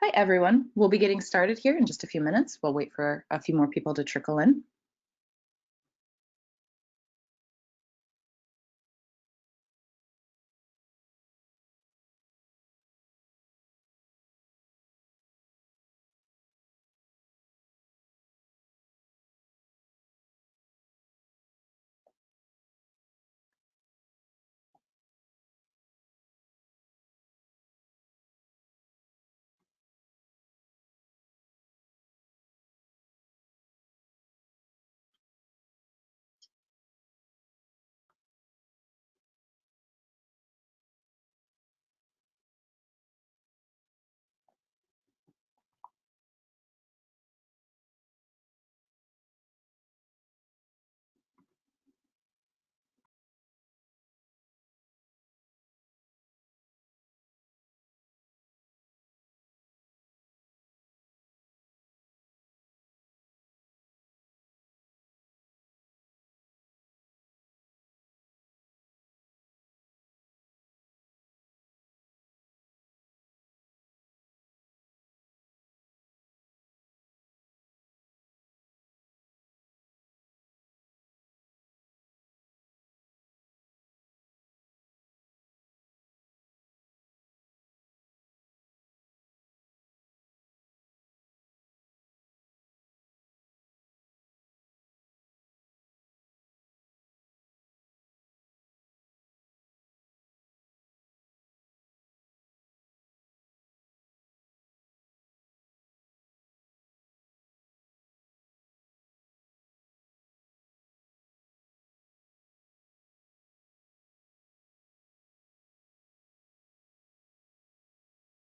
Hi, everyone. We'll be getting started here in just a few minutes. We'll wait for a few more people to trickle in.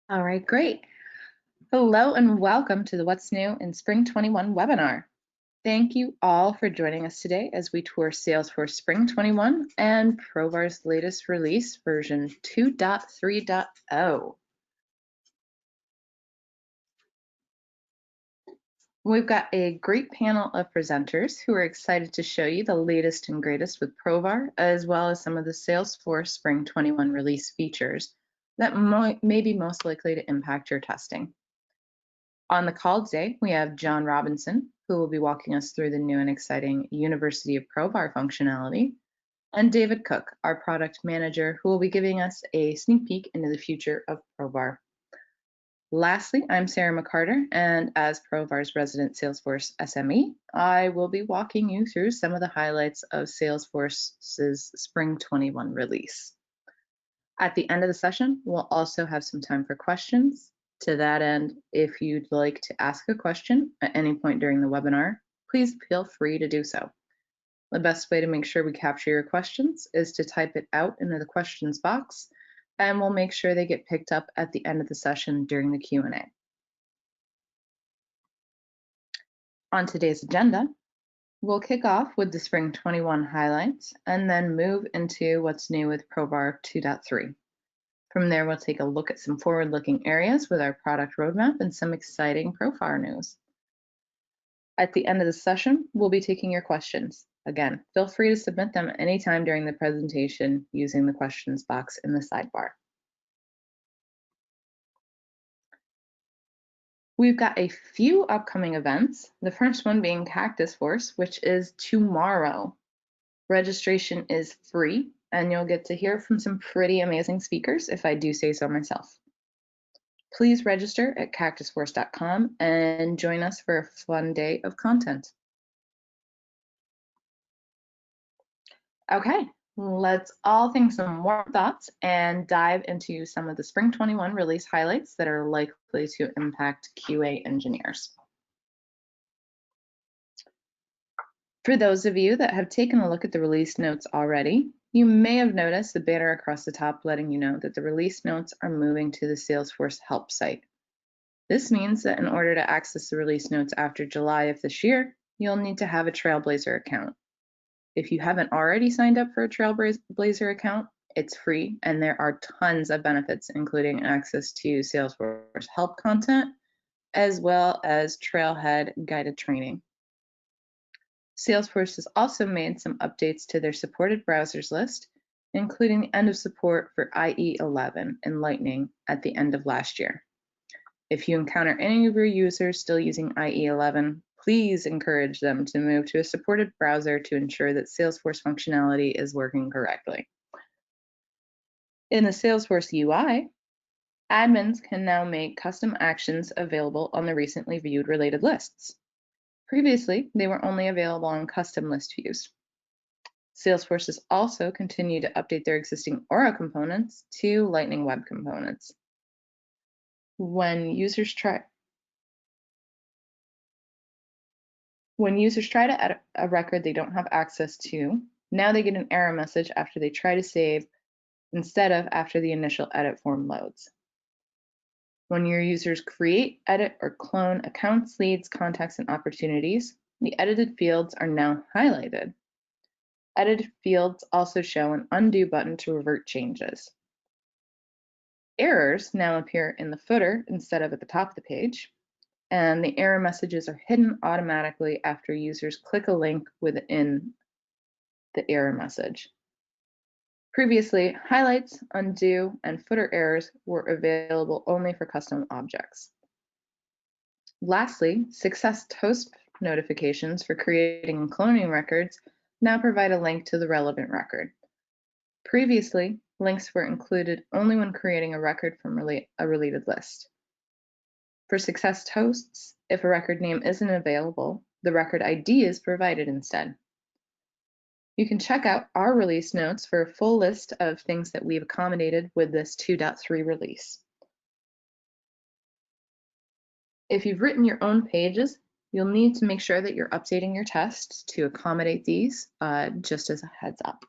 All right, great. Hello and welcome to the What's New in Spring 21 webinar. Thank you all for joining us today as we tour Salesforce Spring 21 and Provar's latest release, version 2.3.0. We've got a great panel of presenters who are excited to show you the latest and greatest with Provar, as well as some of the Salesforce Spring 21 release features that may be most likely to impact your testing. On the call today, we have John Robinson, who will be walking us through the new and exciting University of Provar functionality, and David Cook, our product manager, who will be giving us a sneak peek into the future of Provar. Lastly, I'm Sarah McCarter, and as Provar's resident Salesforce SME, I will be walking you through some of the highlights of Salesforce's Spring 21 release. At the end of the session, we'll also have some time for questions. To that end, if you'd like to ask a question at any point during the webinar, please feel free to do so. The best way to make sure we capture your questions is to type it out into the questions box, and we'll make sure they get picked up at the end of the session during the Q&A. On today's agenda, we'll kick off with the Spring 21 highlights and then move into what's new with Provar 2.3. From there, we'll take a look at some forward-looking areas with our product roadmap and some exciting Provar news. At the end of the session, we'll be taking your questions. Again, feel free to submit them anytime during the presentation using the questions box in the sidebar. We've got a few upcoming events, the first one being Cactus Horse, which is tomorrow. Registration is free, and you'll get to hear from some pretty amazing speakers, if I do say so myself. Please register at cactushorse.com and join us for a fun day of content. Okay, let's all think some more thoughts and dive into some of the Spring 21 release highlights that are likely to impact QA engineers. For those of you that have taken a look at the release notes already, you may have noticed the banner across the top letting you know that the release notes are moving to the Salesforce help site. This means that in order to access the release notes after July of this year, you'll need to have a Trailblazer account. If you haven't already signed up for a Trailblazer account, it's free and there are tons of benefits, including access to Salesforce help content, as well as Trailhead guided training. Salesforce has also made some updates to their supported browsers list, including the end of support for IE11 and Lightning at the end of last year. If you encounter any of your users still using IE11, please encourage them to move to a supported browser to ensure that Salesforce functionality is working correctly. In the Salesforce UI, admins can now make custom actions available on the recently viewed related lists. Previously, they were only available on custom list views. Salesforce has also continued to update their existing Aura components to Lightning Web components. When users try to edit a record they don't have access to, now they get an error message after they try to save instead of after the initial edit form loads. When your users create, edit, or clone accounts, leads, contacts, and opportunities, the edited fields are now highlighted. Edited fields also show an undo button to revert changes. Errors now appear in the footer instead of at the top of the page, and the error messages are hidden automatically after users click a link within the error message. Previously, highlights, undo, and footer errors were available only for custom objects. Lastly, success toast notifications for creating and cloning records now provide a link to the relevant record. Previously, links were included only when creating a record from a related list. For success toasts, if a record name isn't available, the record ID is provided instead. You can check out our release notes for a full list of things that we've accommodated with this 2.3 release. If you've written your own pages, you'll need to make sure that you're updating your tests to accommodate these, just as a heads up.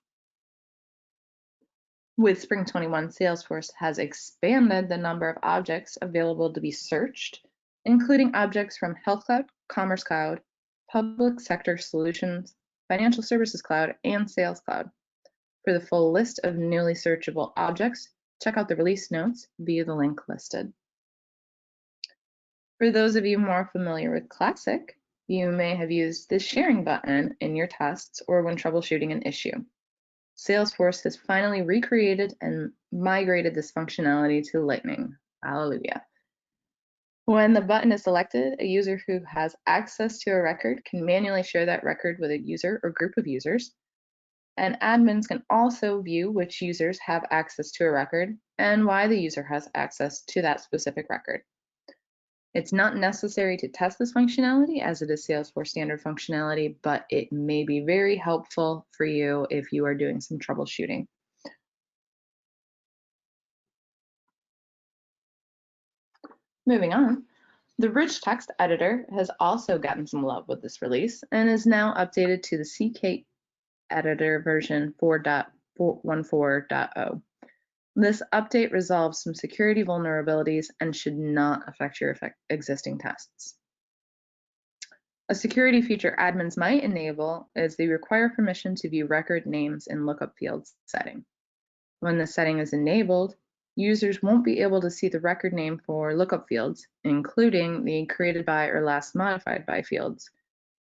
With Spring 21, Salesforce has expanded the number of objects available to be searched, including objects from Health Cloud, Commerce Cloud, Public Sector Solutions, Financial Services Cloud, and Sales Cloud. For the full list of newly searchable objects, check out the release notes via the link listed. For those of you more familiar with Classic, you may have used the sharing button in your tests or when troubleshooting an issue. Salesforce has finally recreated and migrated this functionality to Lightning. Hallelujah. When the button is selected, a user who has access to a record can manually share that record with a user or group of users. And admins can also view which users have access to a record and why the user has access to that specific record. It's not necessary to test this functionality as it is Salesforce standard functionality, but it may be very helpful for you if you are doing some troubleshooting. Moving on, the rich text editor has also gotten some love with this release and is now updated to the CK editor version 4.14.0. This update resolves some security vulnerabilities and should not affect your existing tests. A security feature admins might enable is the require permission to view record names in lookup fields setting. When the setting is enabled, users won't be able to see the record name for lookup fields, including the created by or last modified by fields,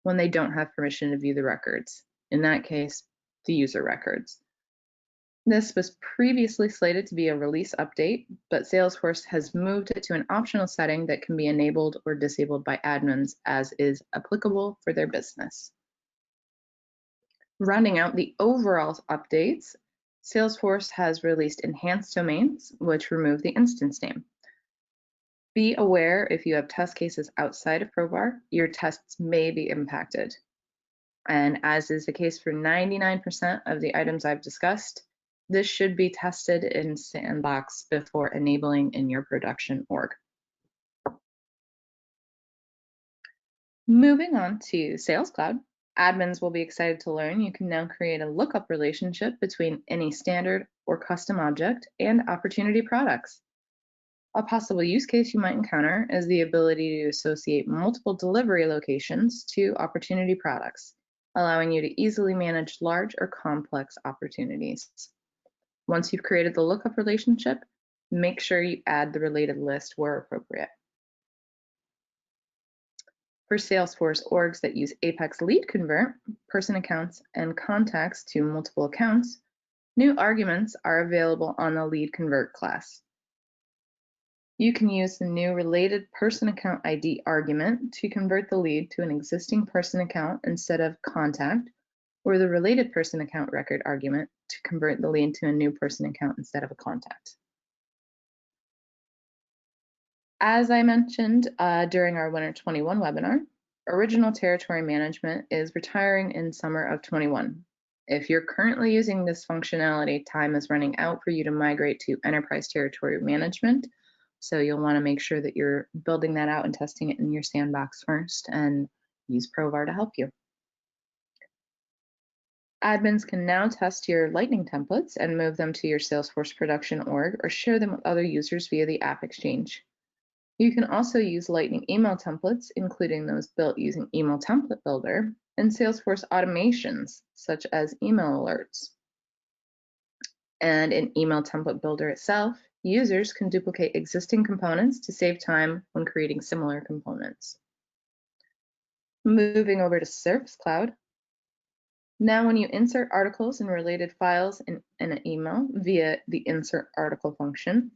when they don't have permission to view the records. In that case, the user records. This was previously slated to be a release update, but Salesforce has moved it to an optional setting that can be enabled or disabled by admins as is applicable for their business. Rounding out the overall updates, Salesforce has released enhanced domains, which remove the instance name. Be aware if you have test cases outside of Provar, your tests may be impacted. And as is the case for 99% of the items I've discussed, this should be tested in Sandbox before enabling in your production org. Moving on to Sales Cloud, admins will be excited to learn you can now create a lookup relationship between any standard or custom object and opportunity products. A possible use case you might encounter is the ability to associate multiple delivery locations to opportunity products, allowing you to easily manage large or complex opportunities. Once you've created the lookup relationship, make sure you add the related list where appropriate. For Salesforce orgs that use Apex LeadConvert, person accounts, and contacts to multiple accounts, new arguments are available on the LeadConvert class. You can use the new related person account ID argument to convert the lead to an existing person account instead of contact, or the related person account record argument to convert the lead to a new person account instead of a contact. As I mentioned during our Winter 21 webinar, original territory management is retiring in summer of 21. If you're currently using this functionality, time is running out for you to migrate to enterprise territory management. So you'll want to make sure that you're building that out and testing it in your sandbox first, and use Provar to help you. Admins can now test your Lightning templates and move them to your Salesforce production org or share them with other users via the App Exchange. You can also use Lightning email templates, including those built using Email Template Builder, and Salesforce automations, such as email alerts. And in Email Template Builder itself, users can duplicate existing components to save time when creating similar components. Moving over to Service Cloud. Now, when you insert articles and related files in an email via the Insert Article function,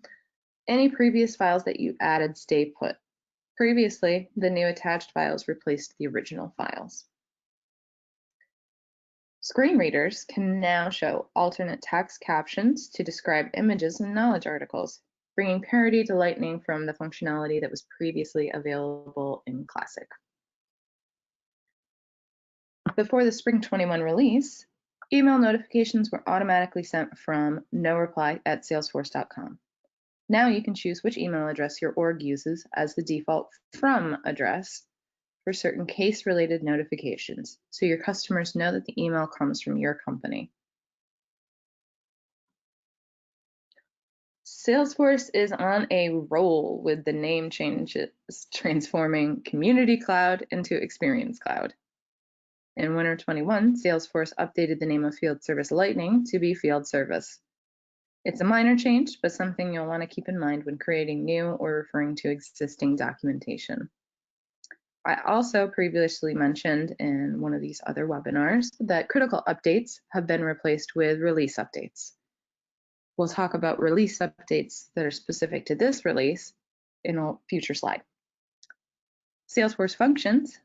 any previous files that you added stay put. Previously, the new attached files replaced the original files. Screen readers can now show alternate text captions to describe images and knowledge articles, bringing parity to Lightning from the functionality that was previously available in Classic. Before the Spring 21 release, email notifications were automatically sent from noreply@salesforce.com. Now you can choose which email address your org uses as the default from address for certain case-related notifications, so your customers know that the email comes from your company. Salesforce is on a roll with the name changes, transforming Community Cloud into Experience Cloud. In Winter 21, Salesforce updated the name of Field Service Lightning to be Field Service. It's a minor change, but something you'll want to keep in mind when creating new or referring to existing documentation. I also previously mentioned in one of these other webinars that critical updates have been replaced with release updates. We'll talk about release updates that are specific to this release in a future slide. Salesforce Functions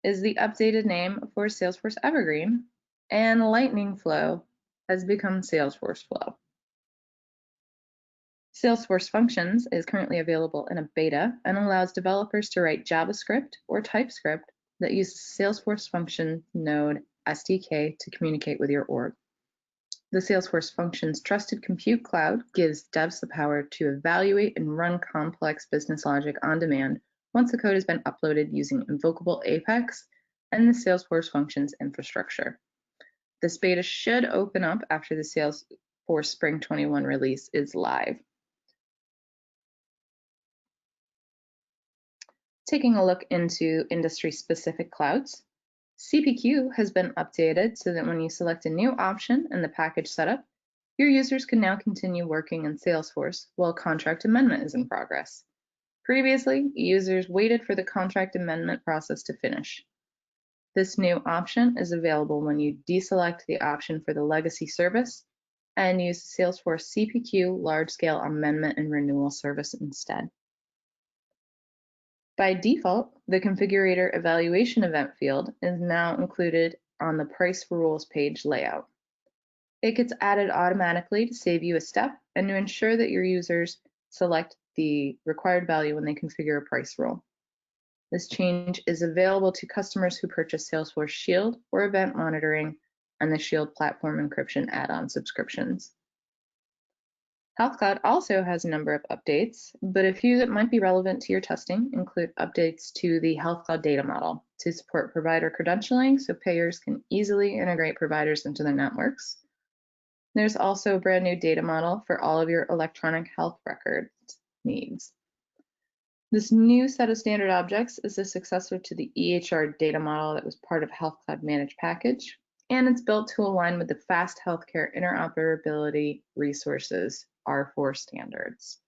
is the updated name for Salesforce Evergreen, and Lightning Flow has become Salesforce Flow. Salesforce Functions is currently available in a beta and allows developers to write JavaScript or TypeScript that uses Salesforce Function Node SDK to communicate with your org. The Salesforce Functions Trusted Compute Cloud gives devs the power to evaluate and run complex business logic on demand once the code has been uploaded using invocable Apex and the Salesforce Functions infrastructure. This beta should open up after the Salesforce Spring 21 release is live. Taking a look into industry-specific clouds, CPQ has been updated so that when you select a new option in the package setup, your users can now continue working in Salesforce while contract amendment is in progress. Previously, users waited for the contract amendment process to finish. This new option is available when you deselect the option for the legacy service and use Salesforce CPQ large-scale amendment and renewal service instead. By default, the configurator evaluation event field is now included on the price rules page layout. It gets added automatically to save you a step and to ensure that your users select the required value when they configure a price rule. This change is available to customers who purchase Salesforce Shield or Event Monitoring and the Shield Platform Encryption add-on subscriptions. Health Cloud also has a number of updates, but a few that might be relevant to your testing include updates to the Health Cloud data model to support provider credentialing so payers can easily integrate providers into their networks. There's also a brand new data model for all of your electronic health records needs. This new set of standard objects is a successor to the EHR data model that was part of Health Cloud Managed package, and it's built to align with the Fast Healthcare Interoperability Resources R4 standards.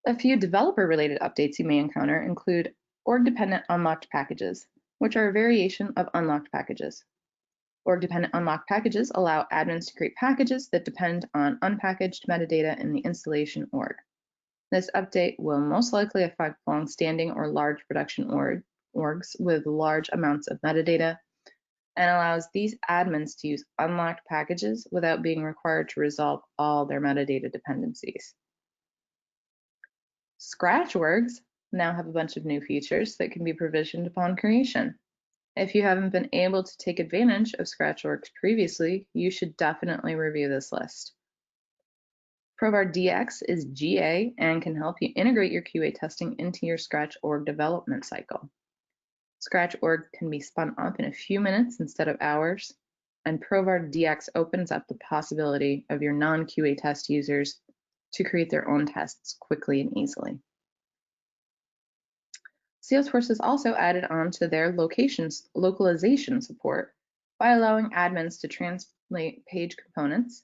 A few developer-related updates you may encounter include org-dependent unlocked packages, which are a variation of unlocked packages. Org-dependent unlocked packages allow admins to create packages that depend on unpackaged metadata in the installation org. This update will most likely affect long-standing or large production orgs with large amounts of metadata and allows these admins to use unlocked packages without being required to resolve all their metadata dependencies. Scratch orgs now have a bunch of new features that can be provisioned upon creation. If you haven't been able to take advantage of Scratch orgs previously, you should definitely review this list. Provar DX is GA and can help you integrate your QA testing into your Scratch org development cycle. Scratch org can be spun up in a few minutes instead of hours, and Provar DX opens up the possibility of your non-QA test users to create their own tests quickly and easily. Salesforce has also added on to their localization support by allowing admins to translate page components,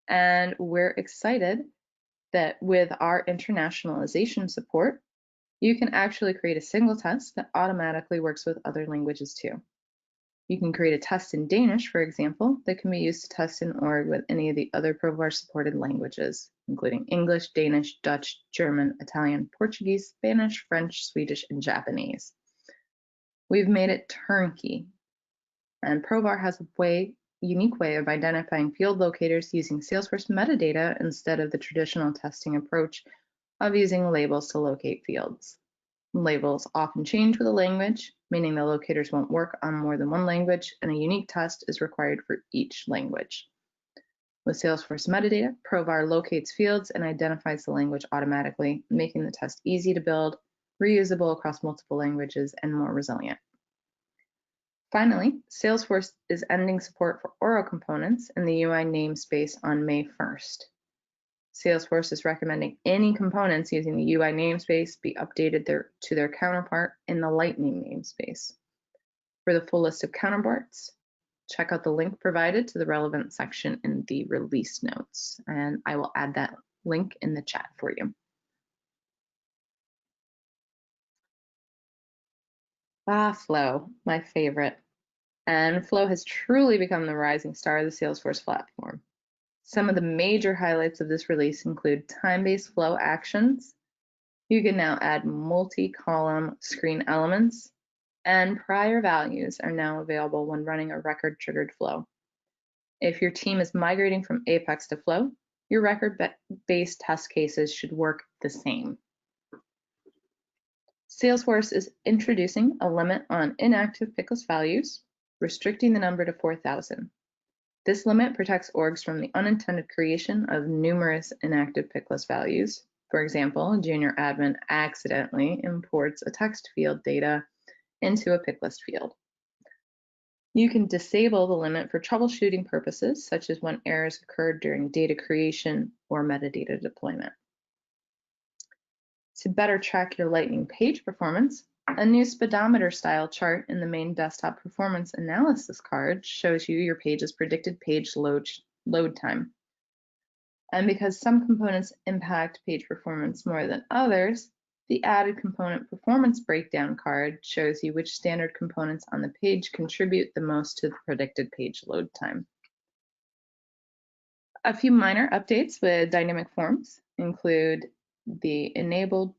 and we're excited that with our internationalization support, you can actually create a single test that automatically works with other languages too. You can create a test in Danish, for example, that can be used to test in org with any of the other Provar supported languages, including English, Danish, Dutch, German, Italian, Portuguese, Spanish, French, Swedish, and Japanese. We've made it turnkey, and Provar has a unique way of identifying field locators using Salesforce metadata instead of the traditional testing approach of using labels to locate fields. Labels often change with a language, meaning the locators won't work on more than one language, and a unique test is required for each language. With Salesforce metadata, Provar locates fields and identifies the language automatically, making the test easy to build, reusable across multiple languages, and more resilient. Finally, Salesforce is ending support for ORO components in the UI namespace on May 1st. Salesforce is recommending any components using the UI namespace be updated to their counterpart in the Lightning namespace. For the full list of counterparts, check out the link provided to the relevant section in the release notes, and I will add that link in the chat for you. Aflo, my favorite. And Flow has truly become the rising star of the Salesforce platform. Some of the major highlights of this release include time-based flow actions. You can now add multi-column screen elements, and prior values are now available when running a record-triggered flow. If your team is migrating from Apex to Flow, your record-based test cases should work the same. Salesforce is introducing a limit on inactive picklist values, restricting the number to 4,000. This limit protects orgs from the unintended creation of numerous inactive picklist values. For example, a junior admin accidentally imports a text field data into a picklist field. You can disable the limit for troubleshooting purposes, such as when errors occurred during data creation or metadata deployment. To better track your Lightning page performance, a new speedometer style chart in the main desktop performance analysis card shows you your page's predicted page load time. And because some components impact page performance more than others, the added component performance breakdown card shows you which standard components on the page contribute the most to the predicted page load time. A few minor updates with dynamic forms include the enabled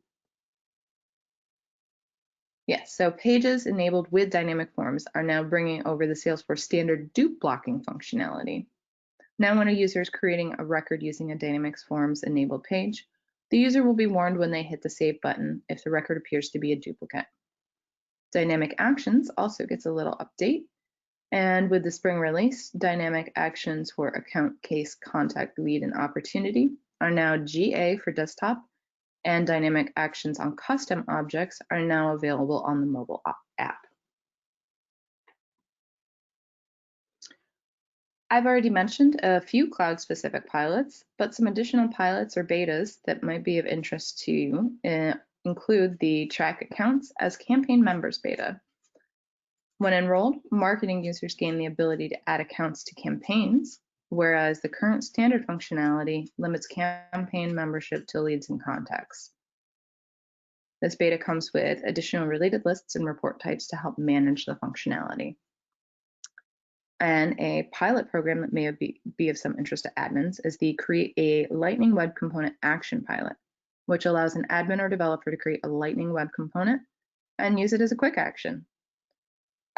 so pages enabled with dynamic forms are now bringing over the Salesforce standard dupe blocking functionality. Now when a user is creating a record using a dynamic forms enabled page, the user will be warned when they hit the save button if the record appears to be a duplicate. Dynamic actions also gets a little update, and with the spring release, dynamic actions for account, case, contact, lead, and opportunity are now GA for desktop, and dynamic actions on custom objects are now available on the mobile app. I've already mentioned a few cloud-specific pilots, but some additional pilots or betas that might be of interest to you include the track accounts as campaign members beta. When enrolled, marketing users gain the ability to add accounts to campaigns, whereas the current standard functionality limits campaign membership to leads and contacts. This beta comes with additional related lists and report types to help manage the functionality. And a pilot program that may be of some interest to admins is the Create a Lightning Web Component Action pilot, which allows an admin or developer to create a Lightning Web Component and use it as a quick action.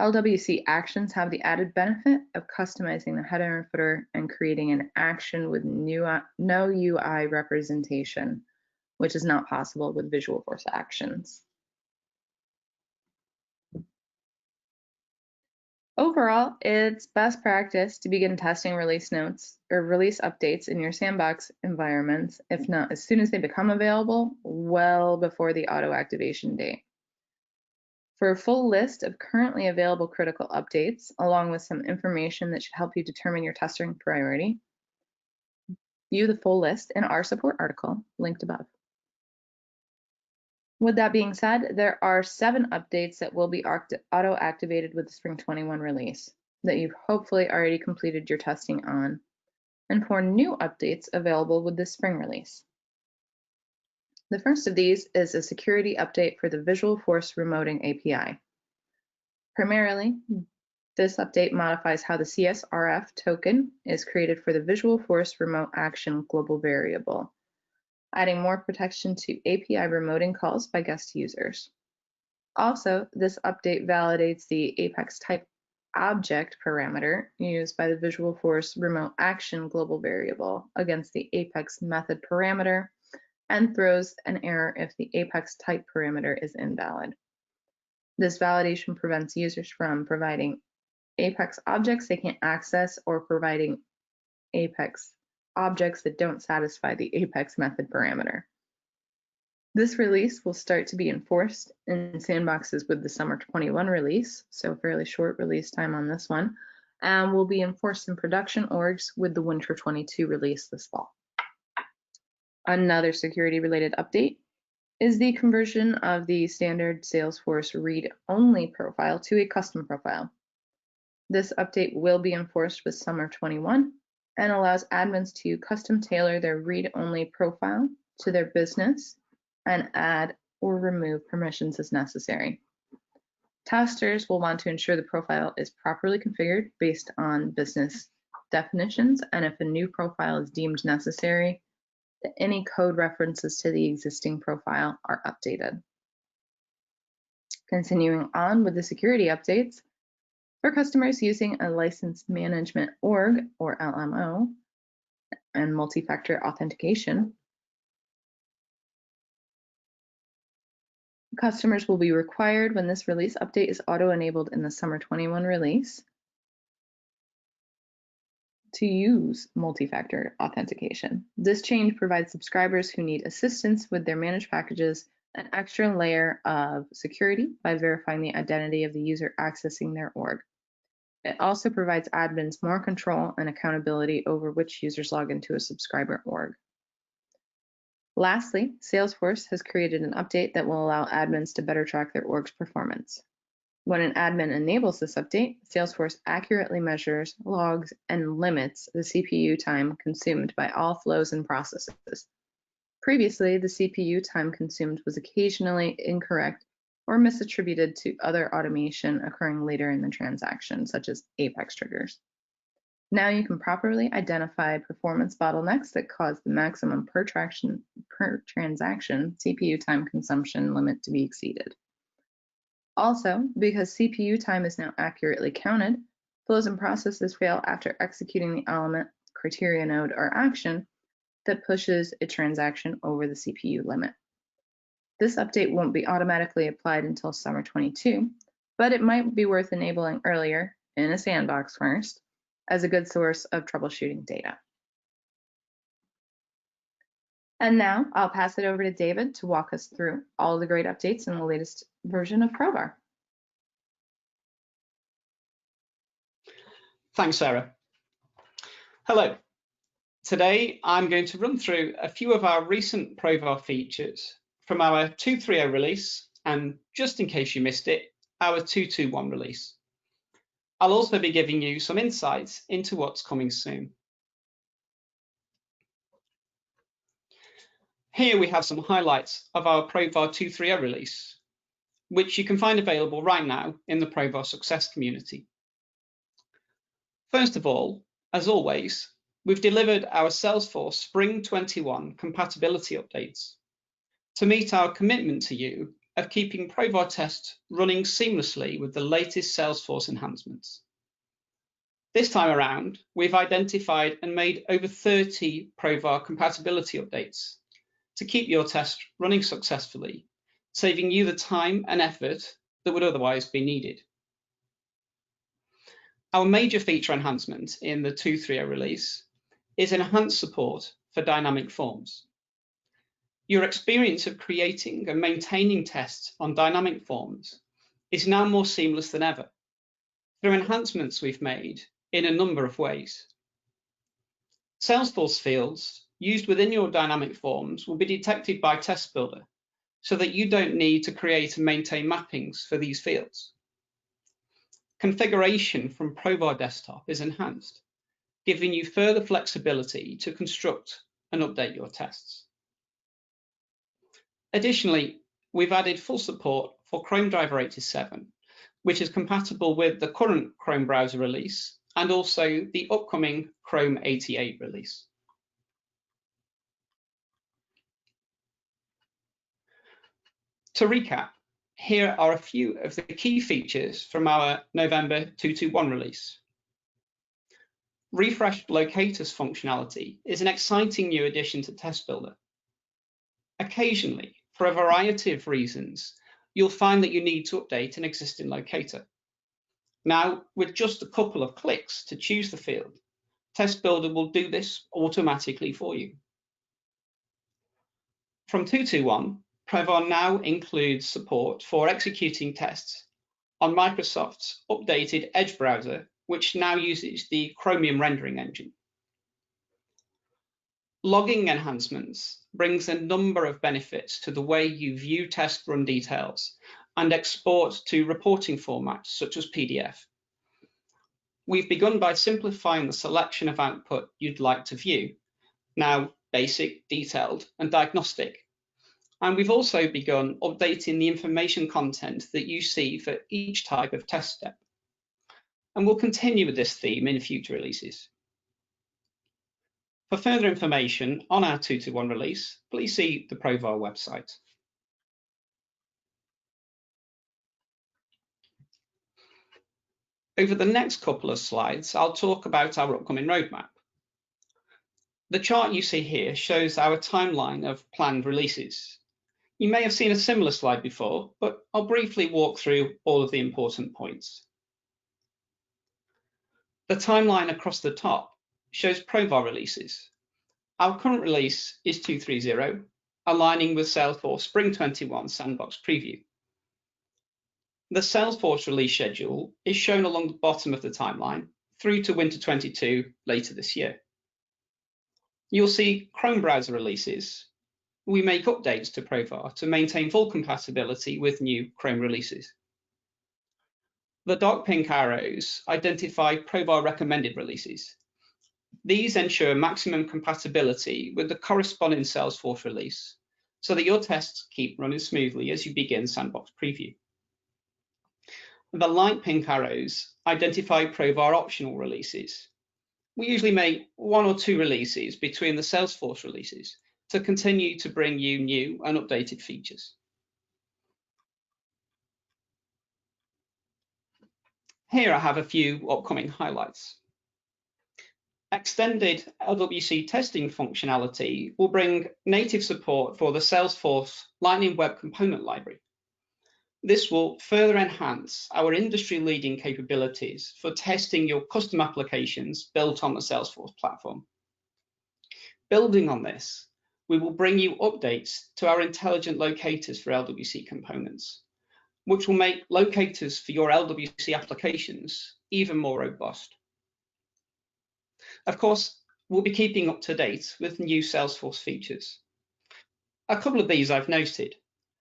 LWC actions have the added benefit of customizing the header and footer and creating an action with no UI representation, which is not possible with Visualforce actions. Overall, it's best practice to begin testing release notes or release updates in your sandbox environments, if not as soon as they become available, well before the auto activation date. For a full list of currently available critical updates, along with some information that should help you determine your testing priority, view the full list in our support article linked above. With that being said, there are 7 updates that will be auto-activated with the Spring 21 release that you've hopefully already completed your testing on, and 4 new updates available with the Spring release. The first of these is a security update for the Visualforce Remoting API. Primarily, this update modifies how the CSRF token is created for the Visualforce Remote Action global variable, adding more protection to API remoting calls by guest users. Also, this update validates the Apex type object parameter used by the Visualforce Remote Action global variable against the Apex method parameter and throws an error if the Apex type parameter is invalid. This validation prevents users from providing Apex objects they can't access or providing Apex objects that don't satisfy the Apex method parameter. This release will start to be enforced in sandboxes with the Summer 21 release, so fairly short release time on this one, and will be enforced in production orgs with the Winter 22 release this fall. Another security-related update is the conversion of the standard Salesforce read-only profile to a custom profile. This update will be enforced with Summer 21 and allows admins to custom tailor their read-only profile to their business and add or remove permissions as necessary. Testers will want to ensure the profile is properly configured based on business definitions, and if a new profile is deemed necessary, that any code references to the existing profile are updated. Continuing on with the security updates, for customers using a license management org or LMO and multi-factor authentication, customers will be required when this release update is auto-enabled in the Summer 21 release to use multi-factor authentication. This change provides subscribers who need assistance with their managed packages an extra layer of security by verifying the identity of the user accessing their org. It also provides admins more control and accountability over which users log into a subscriber org. Lastly, Salesforce has created an update that will allow admins to better track their org's performance. When an admin enables this update, Salesforce accurately measures, logs, and limits the CPU time consumed by all flows and processes. Previously, the CPU time consumed was occasionally incorrect or misattributed to other automation occurring later in the transaction, such as Apex triggers. Now you can properly identify performance bottlenecks that cause the maximum per transaction CPU time consumption limit to be exceeded. Also, because CPU time is now accurately counted, flows and processes fail after executing the element, criteria node, or action that pushes a transaction over the CPU limit. This update won't be automatically applied until Summer 22, but it might be worth enabling earlier in a sandbox first as a good source of troubleshooting data. And now I'll pass it over to David to walk us through all the great updates in the latest version of Provar. Thanks, Sarah. Hello. Today, I'm going to run through a few of our recent Provar features from our 2.3.0 release, and just in case you missed it, our 2.2.1 release. I'll also be giving you some insights into what's coming soon. Here we have some highlights of our Provar 2.3.0 release, which you can find available right now in the Provar Success community. First of all, as always, we've delivered our Salesforce Spring 21 compatibility updates to meet our commitment to you of keeping Provar tests running seamlessly with the latest Salesforce enhancements. This time around, we've identified and made over 30 Provar compatibility updates to keep your test running successfully, saving you the time and effort that would otherwise be needed. Our major feature enhancement in the 2.3.0 release is enhanced support for dynamic forms. Your experience of creating and maintaining tests on dynamic forms is now more seamless than ever through enhancements we've made in a number of ways. Salesforce fields used within your dynamic forms will be detected by Test Builder so that you don't need to create and maintain mappings for these fields. Configuration from Provar Desktop is enhanced, giving you further flexibility to construct and update your tests. Additionally, we've added full support for Chrome Driver 87, which is compatible with the current Chrome browser release and also the upcoming Chrome 88 release. To recap, here are a few of the key features from our November 2.2.1 release. Refreshed locators functionality is an exciting new addition to Test Builder. Occasionally, for a variety of reasons, you'll find that you need to update an existing locator. Now, with just a couple of clicks to choose the field, Test Builder will do this automatically for you. From 2.2.1, Provar now includes support for executing tests on Microsoft's updated Edge browser, which now uses the Chromium rendering engine. Logging enhancements brings a number of benefits to the way you view test run details and export to reporting formats such as PDF. We've begun by simplifying the selection of output you'd like to view, now basic, detailed, and diagnostic. And we've also begun updating the information content that you see for each type of test step. And we'll continue with this theme in future releases. For further information on our 2.2.1 release, please see the Provar website. Over the next couple of slides, I'll talk about our upcoming roadmap. The chart you see here shows our timeline of planned releases. You may have seen a similar slide before, but I'll briefly walk through all of the important points. The timeline across the top shows Provar releases. Our current release is 2.3.0, aligning with Salesforce Spring 21 Sandbox Preview. The Salesforce release schedule is shown along the bottom of the timeline through to Winter 22 later this year. You'll see Chrome browser releases. We make updates to Provar to maintain full compatibility with new Chrome releases. The dark pink arrows identify Provar recommended releases. These ensure maximum compatibility with the corresponding Salesforce release so that your tests keep running smoothly as you begin Sandbox Preview. The light pink arrows identify Provar optional releases. We usually make 1 or 2 releases between the Salesforce releases to continue to bring you new and updated features. Here I have a few upcoming highlights. Extended LWC testing functionality will bring native support for the Salesforce Lightning Web Component Library. This will further enhance our industry-leading capabilities for testing your custom applications built on the Salesforce platform. Building on this, we will bring you updates to our intelligent locators for LWC components, which will make locators for your LWC applications even more robust. Of course, we'll be keeping up to date with new Salesforce features. A couple of these I've noted,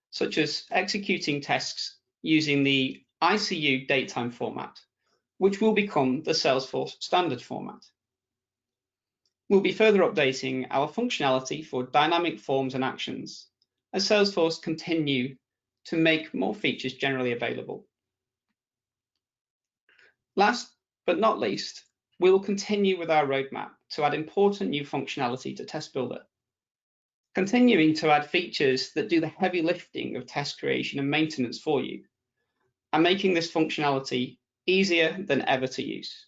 such as executing tests using the ICU datetime format, which will become the Salesforce standard format. We'll be further updating our functionality for dynamic forms and actions as Salesforce continue to make more features generally available. Last but not least, we'll continue with our roadmap to add important new functionality to Test Builder, continuing to add features that do the heavy lifting of test creation and maintenance for you, and making this functionality easier than ever to use.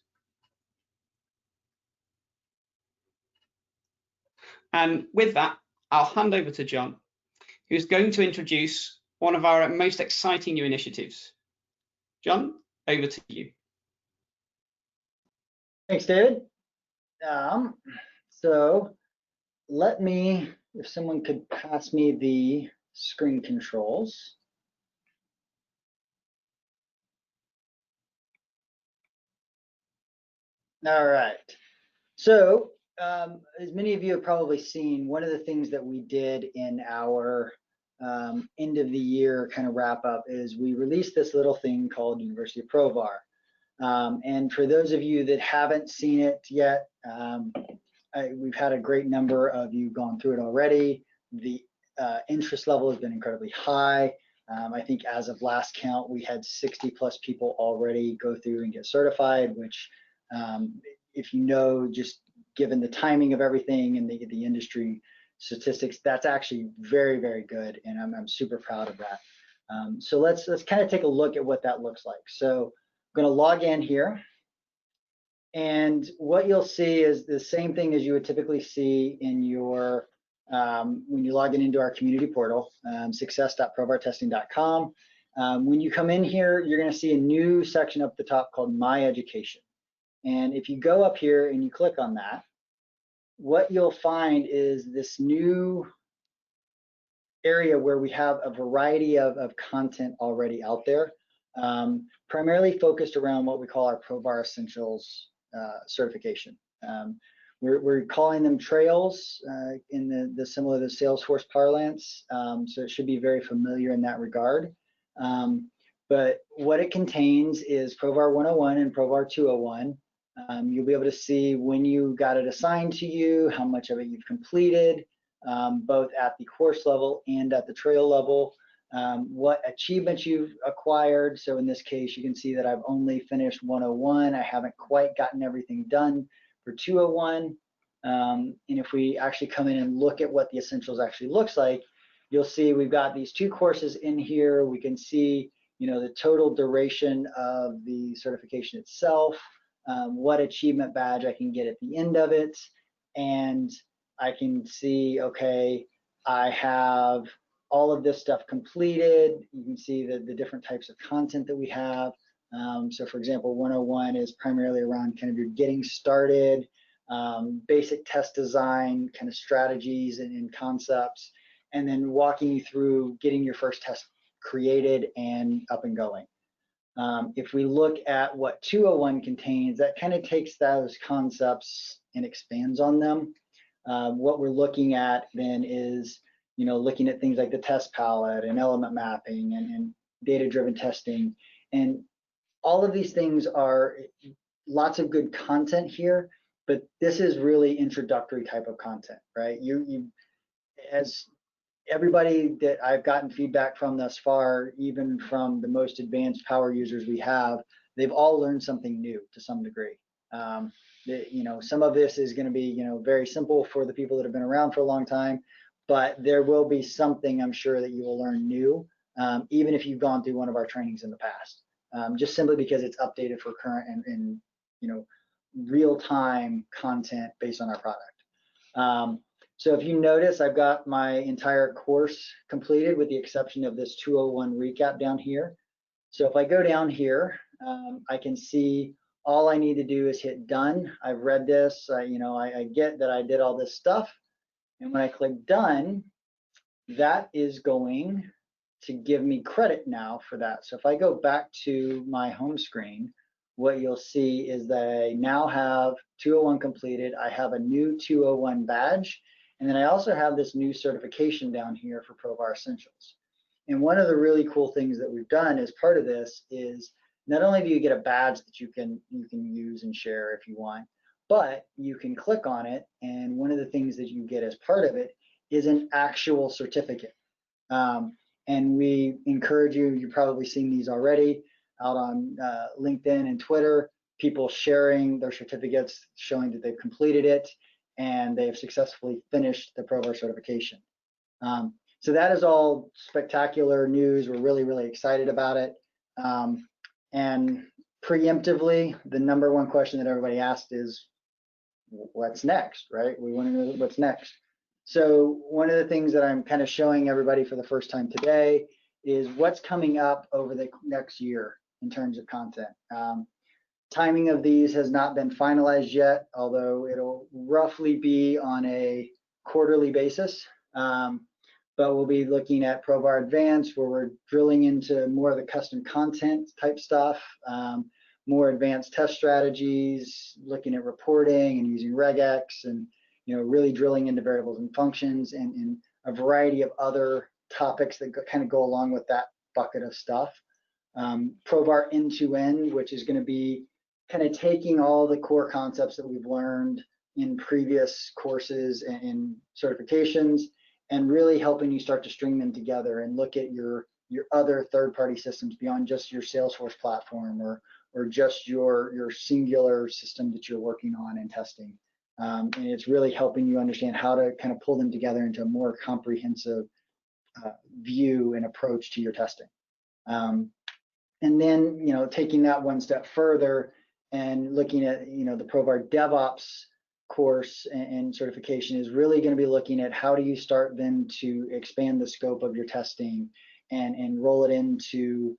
And with that, I'll hand over to John, who's going to introduce one of our most exciting new initiatives. John, over to you. Thanks, David. So let me, if someone could pass me the screen controls. All right. So as many of you have probably seen, one of the things that we did in our end of the year kind of wrap up is we released this little thing called University of Provar. And for those of you that haven't seen it yet, we've had a great number of you gone through it already. The interest level has been incredibly high. I think as of last count, we had 60+ people already go through and get certified, which if you know, just given the timing of everything and the industry statistics, that's actually very, very good. And I'm super proud of that. So let's kind of take a look at what that looks like. So I'm going to log in here. And what you'll see is the same thing as you would typically see in your, when you log into our community portal, success.provartesting.com. When you come in here, you're going to see a new section up the top called My Education. And if you go up here and you click on that, what you'll find is this new area where we have a variety of content already out there, primarily focused around what we call our Provar Essentials certification. We're calling them trails in the similar to Salesforce parlance, so it should be very familiar in that regard. But what it contains is Provar 101 and Provar 201. You'll be able to see when you got it assigned to you, how much of it you've completed, both at the course level and at the trail level, what achievements you've acquired. So in this case, you can see that I've only finished 101. I haven't quite gotten everything done for 201. And if we actually come in and look at what the essentials actually looks like, you'll see we've got these 2 courses in here. We can see, you know, the total duration of the certification itself, what achievement badge I can get at the end of it, and I can see, okay, I have all of this stuff completed. You can see the different types of content that we have. So for example, 101 is primarily around kind of your getting started, basic test design, kind of strategies and concepts, and then walking you through getting your first test created and up and going. If we look at what 201 contains, that kind of takes those concepts and expands on them. What we're looking at then is, you know, looking at things like the test palette and element mapping and data-driven testing. And all of these things are lots of good content here, but this is really introductory type of content, right? You as everybody that I've gotten feedback from thus far, even from the most advanced power users we have, they've all learned something new to some degree. You know, some of this is going to be, you know, very simple for the people that have been around for a long time, but there will be something I'm sure that you will learn new, even if you've gone through one of our trainings in the past, just simply because it's updated for current and you know, real-time content based on our product. So if you notice, I've got my entire course completed with the exception of this 201 recap down here. So if I go down here, I can see all I need to do is hit done. I've read this, you know, I get that I did all this stuff. And when I click done, that is going to give me credit now for that. So if I go back to my home screen, what you'll see is that I now have 201 completed. I have a new 201 badge. And then I also have this new certification down here for Provar Essentials. And one of the really cool things that we've done as part of this is not only do you get a badge that you can use and share if you want, but you can click on it. And one of the things that you get as part of it is an actual certificate. And we encourage you, you've probably seen these already out on LinkedIn and Twitter. people sharing their certificates, showing that they've completed it and they have successfully finished the Provar certification. So that is all spectacular news. We're really, really excited about it. And preemptively, the #1 question that everybody asked is, what's next, right? We want to know what's next. So one of the things that I'm kind of showing everybody for the first time today is what's coming up over the next year in terms of content. Timing of these has not been finalized yet, although it'll roughly be on a quarterly basis. But we'll be looking at Provar Advanced, where we're drilling into more of the custom content type stuff, more advanced test strategies, looking at reporting and using regex, and really drilling into variables and functions, and a variety of other topics that kind of go along with that bucket of stuff. Provar End2N, which is going to be kind of taking all the core concepts that we've learned in previous courses and certifications, and really helping you start to string them together and look at your other third-party systems beyond just your Salesforce platform or just your singular system that you're working on and testing. And it's really helping you understand how to kind of pull them together into a more comprehensive view and approach to your testing. And then, taking that one step further and looking at, the Provar DevOps course and certification is really going to be looking at how do you start then to expand the scope of your testing and roll it into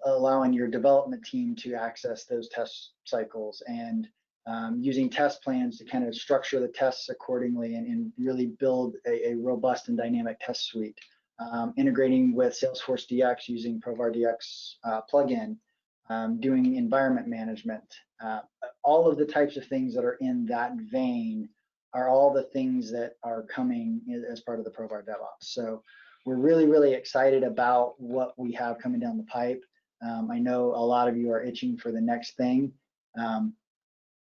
allowing your development team to access those test cycles, and using test plans to kind of structure the tests accordingly and really build a robust and dynamic test suite. Integrating with Salesforce DX using Provar DX plugin, doing environment management. All of the types of things that are in that vein are all the things that are coming as part of the Provar DevOps. So we're really, really excited about what we have coming down the pipe. I know a lot of you are itching for the next thing.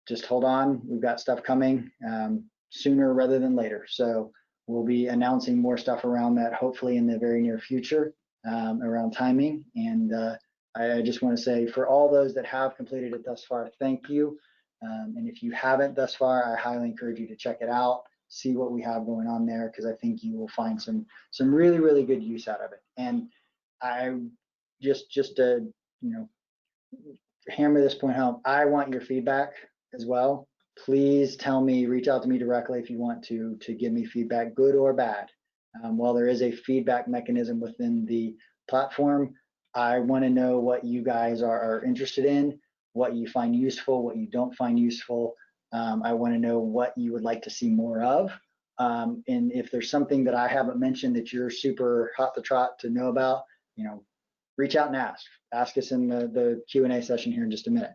Just hold on, we've got stuff coming sooner rather than later. So we'll be announcing more stuff around that hopefully in the very near future around timing. And I just want to say, for all those that have completed it thus far, thank you. And if you haven't thus far, I highly encourage you to check it out, see what we have going on there, because I think you will find some really, really good use out of it. And I just to hammer this point home, I want your feedback as well. Please tell me, reach out to me directly if you want to give me feedback, good or bad. While there is a feedback mechanism within the platform, I want to know what you guys are interested in, what you find useful, what you don't find useful. I want to know what you would like to see more of. And if there's something that I haven't mentioned that you're super hot to trot to know about, reach out and ask. Ask us in the Q&A session here in just a minute.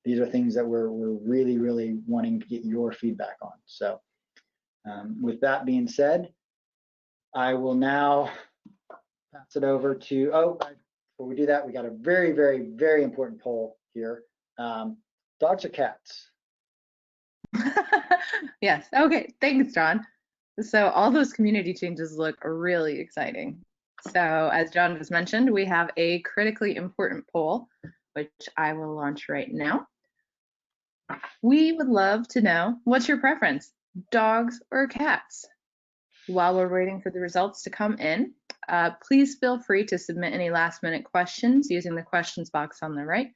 These are things that we're really, really wanting to get your feedback on. So with that being said, I will now pass it over to, before we do that, we got a very, very, very important poll here. Dogs or cats? Yes, okay, thanks, John. So all those community changes look really exciting. So as John just mentioned, we have a critically important poll, which I will launch right now. We would love to know, what's your preference, dogs or cats? While we're waiting for the results to come in, please feel free to submit any last-minute questions using the questions box on the right,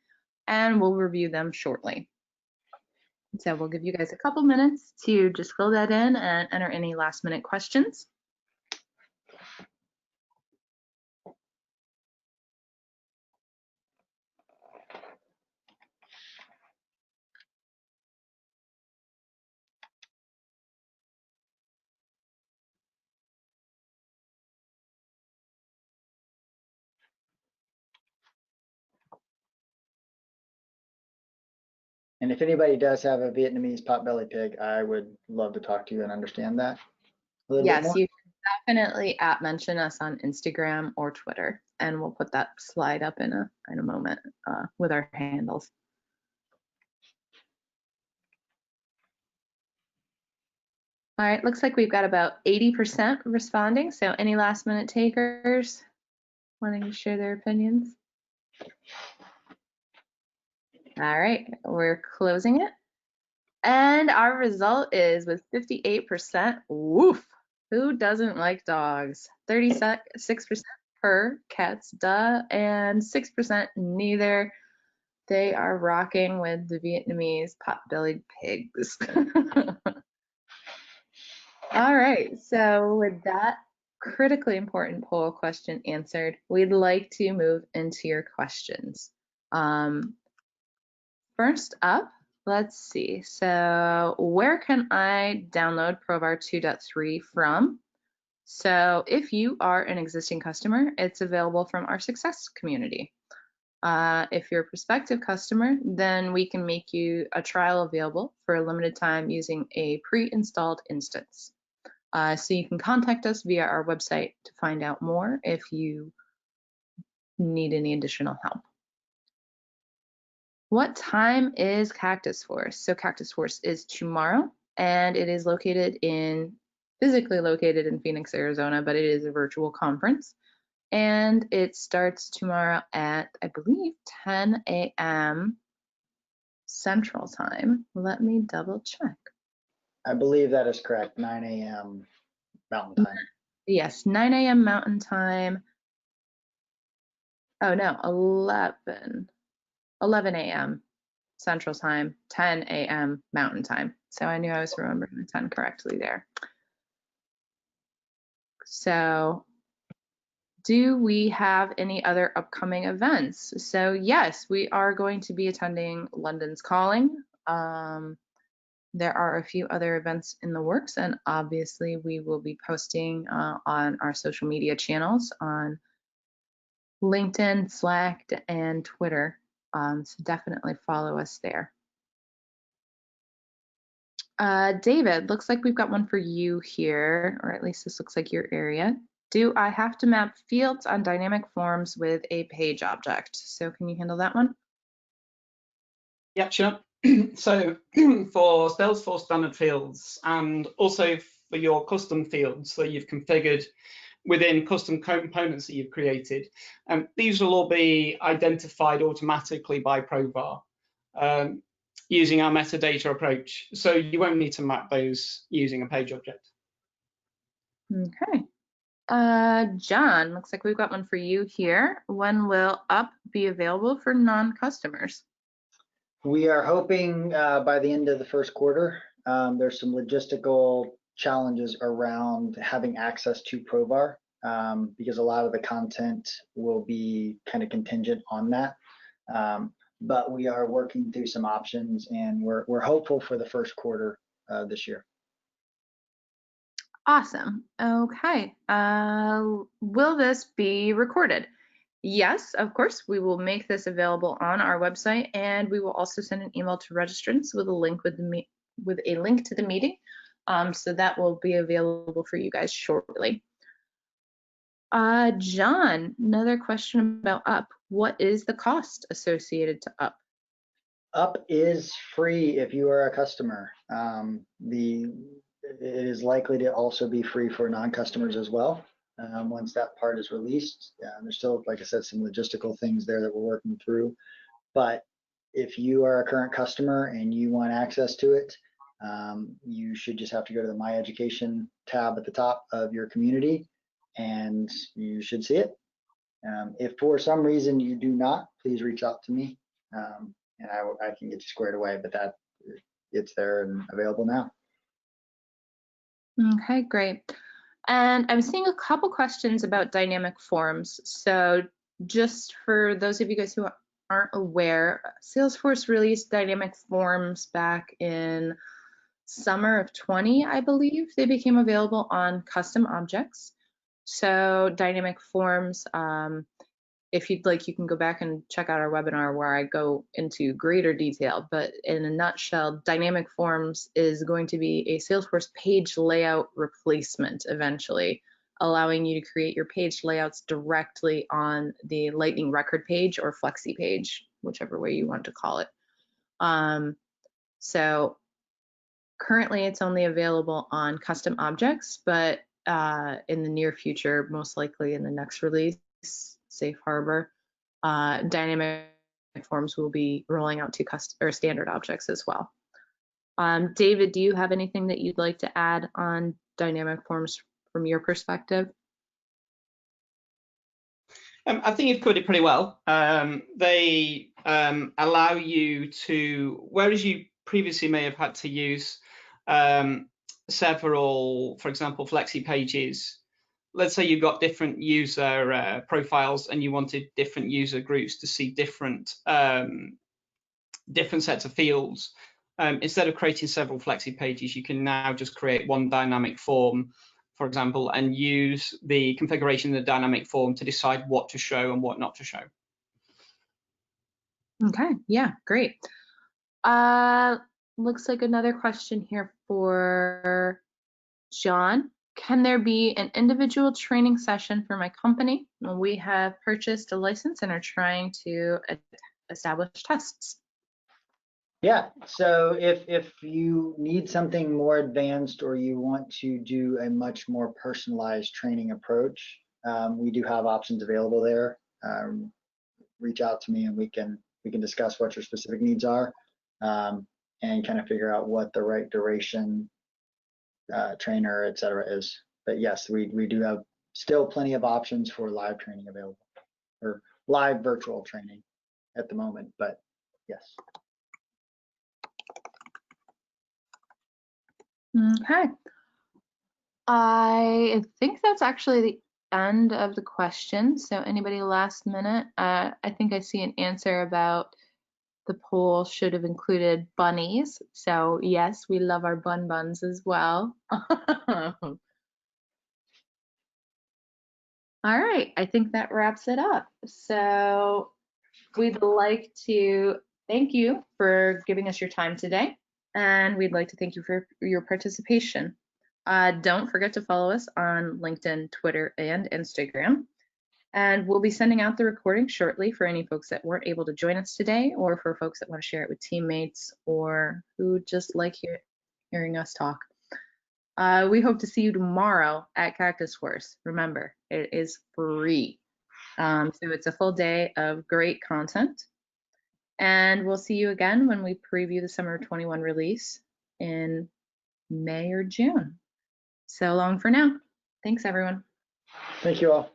and we'll review them shortly. So we'll give you guys a couple minutes to just fill that in and enter any last-minute questions. And if anybody does have a Vietnamese potbelly pig, I would love to talk to you and understand that a little bit more. Yes, you can definitely mention us on Instagram or Twitter, and we'll put that slide up in a moment with our handles. All right, looks like we've got about 80% responding. So any last minute takers wanting to share their opinions? All right, we're closing it. And our result is with 58%, woof, who doesn't like dogs? 36% per, cats, duh, and 6% neither. They are rocking with the Vietnamese pot-bellied pigs. All right, so with that critically important poll question answered, we'd like to move into your questions. First up, let's see. So where can I download Provar 2.3 from? So if you are an existing customer, it's available from our success community. If you're a prospective customer, then we can make you a trial available for a limited time using a pre-installed instance. So you can contact us via our website to find out more if you need any additional help. What time is Cactus Horse? So Cactus Horse is tomorrow, and it is physically located in Phoenix, Arizona, but it is a virtual conference. And it starts tomorrow at, I believe, 10 a.m. Central Time. Let me double check. I believe that is correct, 9 a.m. Mountain Time. Yes, 9 a.m. Mountain Time. Oh no, 11 a.m. Central Time, 10 a.m. Mountain Time. So I knew I was remembering the 10 correctly there. So do we have any other upcoming events? So yes, we are going to be attending London's Calling. There are a few other events in the works, and obviously we will be posting on our social media channels on LinkedIn, Slack, and Twitter. So definitely follow us there. David, looks like we've got one for you here, or at least this looks like your area. Do I have to map fields on dynamic forms with a page object? So can you handle that one? Yeah, sure. So for Salesforce standard fields and also for your custom fields that you've configured within custom components that you've created, these will all be identified automatically by Provar using our metadata approach. So you won't need to map those using a page object. Okay. John, looks like we've got one for you here. When will UP be available for non-customers? We are hoping by the end of the first quarter. There's some logistical challenges around having access to Provar because a lot of the content will be kind of contingent on that. But we are working through some options, and we're hopeful for the first quarter this year. Awesome. Okay. Will this be recorded? Yes, of course. We will make this available on our website, and we will also send an email to registrants with a link to the meeting. So that will be available for you guys shortly. John, another question about UP. What is the cost associated to UP? UP is free if you are a customer. It is likely to also be free for non-customers as well. Once that part is released, there's still, like I said, some logistical things there that we're working through. But if you are a current customer and you want access to it, you should just have to go to the My Education tab at the top of your community, and you should see it. If for some reason you do not, please reach out to me, and I can get you squared away. But it's there and available now. Okay, great. And I'm seeing a couple questions about dynamic forms. So just for those of you guys who aren't aware, Salesforce released dynamic forms back in summer of 20, I believe. They became available on custom objects. So dynamic forms, if you'd like, you can go back and check out our webinar where I go into greater detail. But in a nutshell, dynamic forms is going to be a Salesforce page layout replacement eventually, allowing you to create your page layouts directly on the Lightning record page or Flexi page, whichever way you want to call it. So currently it's only available on custom objects, but in the near future, most likely in the next release, Safe Harbor, dynamic forms will be rolling out to standard objects as well. David, do you have anything that you'd like to add on dynamic forms from your perspective? I think you've covered it pretty well. They allow you to, whereas you previously may have had to use several, for example, flexi pages. Let's say you've got different user profiles and you wanted different user groups to see different sets of fields. Instead of creating several flexi pages, you can now just create one dynamic form, for example, and use the configuration of the dynamic form to decide what to show and what not to show. Okay, yeah, great. Looks like another question here for John. Can there be an individual training session for my company? We have purchased a license and are trying to establish tests. Yeah, so if you need something more advanced or you want to do a much more personalized training approach, we do have options available there. Reach out to me and we can discuss what your specific needs are, and kind of figure out what the right duration, trainer, etc. is. But yes, we do have still plenty of options for live training available, or live virtual training at the moment, but yes. Okay. I think that's actually the end of the questions. So anybody last minute? I think I see an answer about the poll should have included bunnies. So yes, we love our buns as well. All right, I think that wraps it up. So we'd like to thank you for giving us your time today, and we'd like to thank you for your participation. Don't forget to follow us on LinkedIn, Twitter, and Instagram. And we'll be sending out the recording shortly for any folks that weren't able to join us today, or for folks that want to share it with teammates or who just like hearing us talk. We hope to see you tomorrow at Cactus Horse. Remember, it is free. So it's a full day of great content. And we'll see you again when we preview the Summer 21 release in May or June. So long for now. Thanks, everyone. Thank you all.